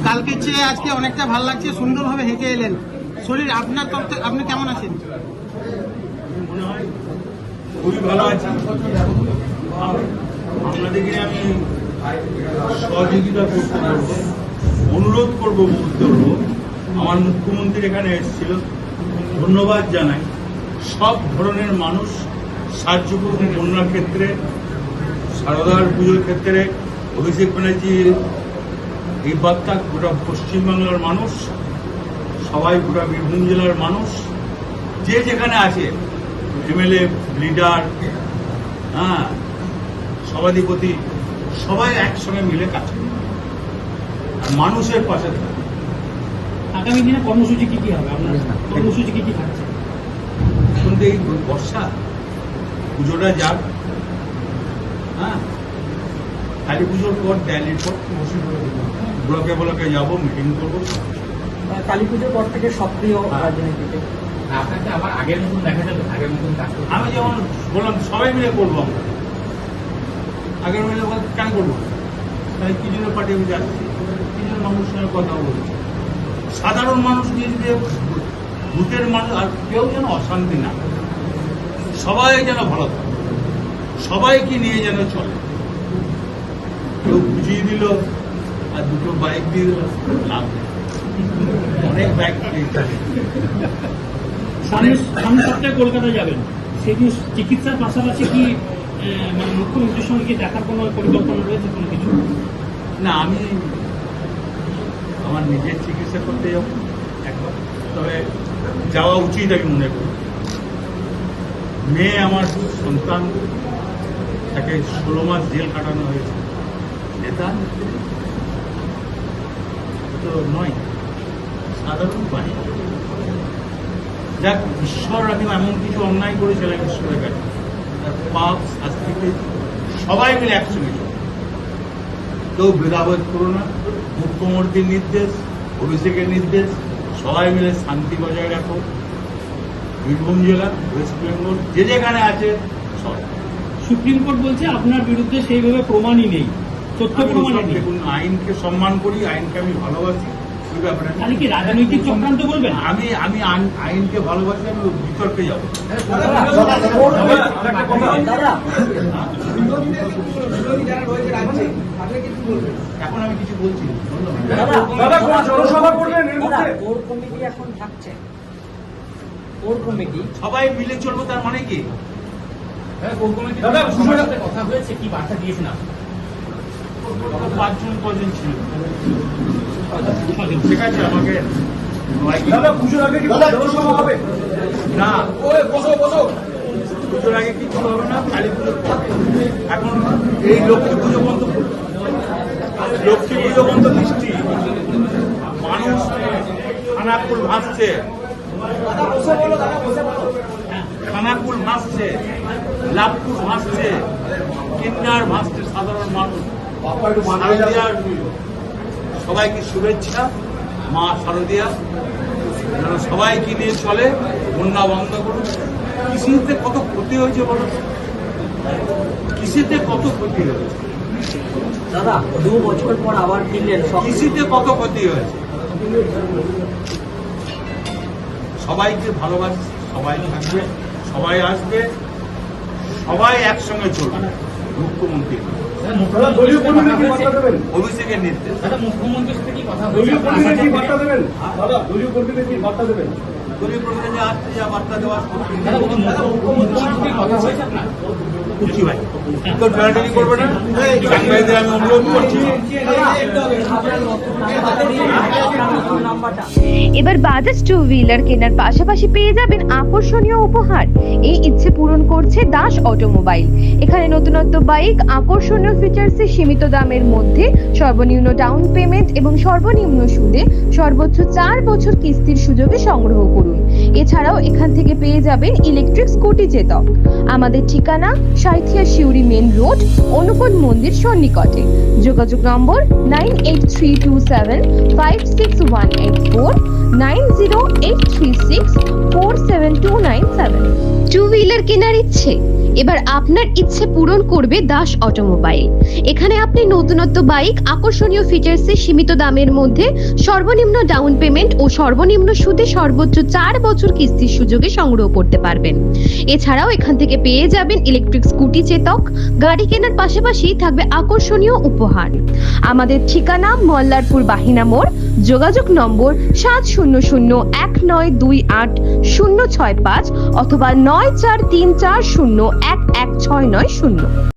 কালকে চেয়ে আজকে অনেকটা ভালো লাগছে, সুন্দরভাবে হেঁটে এলেন। শরীর আপনার তরফ থেকে আপনি কেমন আছেন? মনে হয় খুবই ভালো আছি। আপনাদেরকে আমি সহযোগিতা করতে পারবো, অনুরোধ করবো, আমার মুখ্যমন্ত্রী এখানে এসেছিল, ধন্যবাদ জানাই। সব ধরনের মানুষ সাহায্য করুন বন্যার ক্ষেত্রে, সারদার পুজোর ক্ষেত্রে। অভিষেক ব্যানার্জির এই বার্তা গোটা পশ্চিমবাংলার মানুষ, সবাই গোটা বীরভূম জেলার মানুষ, যে যেখানে আছে, এমএলএ, লিডার, সভাধিপতি, সবাই একসঙ্গে মিলে কাজ করে আর মানুষের পাশে থাকে। আগামী দিনে কর্মসূচি কি হবে? আপনার কর্মসূচি কি থাকছে? এখন তো এই বর্ষা, পুজোটা যাক, কালী পুজোর পর, দিওয়ালির পর ব্লকে ব্লকে যাবো, মিটিং করবো। কালী পুজোর পর থেকে সক্রিয় রাজনীতিতে আপনাকে আবার আগের মতন দেখা যাবে, আগের মতন কাজ করতে? আমি যেমন বললাম, সবাই মিলে করবো। আমরা আগের মিলে কেন করবো? তাই কি জন্য পার্টি আমি যাচ্ছি, কি জন্য মানুষের সঙ্গে কথা বলছি। সাধারণ মানুষ নিয়ে ভূতের মানুষ আর কেউ যেন অশান্তি না, সবাই যেন ভালো থাকে, সবাইকে নিয়ে যেন চলে। কেউ বুঝিয়ে দিল আর দুটো বাইক দিয়ে দিল, লাভ নেই। অনেক বাইক সামনের সপ্তাহে কলকাতা যাবেন, সেই দিন চিকিৎসার পাশাপাশি কি মানে মুখ্যমন্ত্রীর সঙ্গে কি দেখার কোনো পরিকল্পনা রয়েছে, কোনো কিছু? না, আমি আমার নিজের চিকিৎসা করতে যাব একবার, তবে যাওয়া উচিত আমি মনে করি। মেয়ে আমার সন্তান, তাকে 16 মাস জেল কাটানো হয়েছে, নেতা তো নয়, সাধারণ বাড়ি। যাক, ঈশ্বর রাখেন, এমন কিছু অন্যায় করেছিলেন ঈশ্বরের কাছে, তার পাপ শাস্তি পেয়েছে। সবাই মিলে একসঙ্গে চলে, কেউ ভেদাভেদ করো না। মুখ্যমন্ত্রীর নির্দেশ, অভিষেকের নির্দেশ, সবাই মিলে শান্তি বজায় রাখো। বীরভূম জেলা, ওয়েস্ট বেঙ্গল, যে যেখানে আছে সব। সুপ্রিম কোর্ট বলছে আপনার বিরুদ্ধে সেইভাবে প্রমাণই নেই, তথ্য প্রমাণই নেই। দেখুন, আইনকে সম্মান করি, আইনকে আমি ভালোবাসি। এই ব্যাপারে তাহলে কি রাজনৈতিক চক্রান্ত বলবেন? আমি আইনকে ভালোবাসি, আমি বিতর্কে যাবো। এখন আমি কিছু বলছি না। সবাই মিলে চলবো, তার মানে কি? কথা হয়েছে, কি বার্তা দিয়েছেন আপনি? 5 জন ছিল, ঠিক আছে। আমাকে পুজোর আগে কি জনসভা হবে? না, পুজোর আগে কিছু হবে না, কালী পুজোর পর। এখন এই লক্ষ্মী পুজো বন্ধ, লক্ষ্মী পুজো বন্ধ দৃষ্টি, মানুষ খানাকুল ভাসছে, খানাকুল ভাসছে, লাভপুর ভাসছে, কিন্নার ভাসছে, সাধারণ মানুষ। শারদিয়ার সবাইকে শুভেচ্ছা, মা শারদিয়া যেন সবাইকে নিয়ে চলে, বন্যা বন্ধ করুন। কৃষিতে কত ক্ষতি হয়েছে বলো, কৃষিতে কত ক্ষতি হয়েছে দাদা, 2 বছর পর আবার ফিরলেন, কৃষিতে কত ক্ষতি হয়েছে। সবাইকে ভালোবাসি, সবাই থাকবে, সবাই আসবে, সবাই একসঙ্গে চলবে। মুখ্যমন্ত্রী দলীয় কর্মীদের কি বার্তা দেবেন? অভিষেকের নির্দেশ। দাদা, মুখ্যমন্ত্রীর সাথে কি কথা হয়েছে? দলীয় কর্মীদের কি বার্তা দেবেন? দাদা, দলীয় কর্মীদের কি বার্তা দেবেন? দলীয় প্রতিনিধি আসছে, যা বার্তা দেওয়া মুখ্যমন্ত্রীর সাথে কথা হয়েছে আপনার? করছি ভাই, কেউ টানাটানি করবে না। সাংবাদিকদের আমি অনুরোধ করছি। এবার বাজাজ টু হুইলার কেনার পাশাপাশি পেয়ে যাবেন আকর্ষণীয় উপহার। এই ইচ্ছে পূরণ করছে দাস অটোমোবাইল। এখানে নতুনত্ব বাইক, আকর্ষণীয় ফিচার্সে সীমিত দামের মধ্যে সর্বনিম্ন ডাউন পেমেন্ট এবং সর্বনিম্ন সুদে সর্বোচ্চ 4 বছর কিস্তির সুযোগে সংগ্রহ করুন। এছাড়াও এখান থেকে পেয়ে যাবেন ইলেকট্রিক স্কুটি চেতক। আমাদের ঠিকানা সাঁইথিয়া শিউরি মেন রোড, অনুকূল মন্দির সন্নিকটে। যোগাযোগ নম্বর 9832756184, 9083647297। টু হুইলার কেনার ইচ্ছে এবার আপনার ইচ্ছে পূরণ করবে দাস অটোমোবাইল। এখানে আপনি নতুনত্ব বাইক আকর্ষণীয় ফিচার্সে সীমিত দামের মধ্যে সর্বনিম্ন ডাউন পেমেন্ট ও সর্বনিম্ন সুদে সর্বোচ্চ 4 বছর কিস্তির সুযোগে সংগ্রহ করতে পারবেন। এছাড়াও এখান থেকে পেয়ে যাবেন ইলেকট্রিক স্কুটি চেতক। গাড়ি কেনার পাশাপাশি থাকবে আকর্ষণীয় উপহার। আমাদের ঠিকানা মল্লারপুর বাহিনা মোড়, যোগাযোগ নম্বর 7001928065 অথবা 9434011690।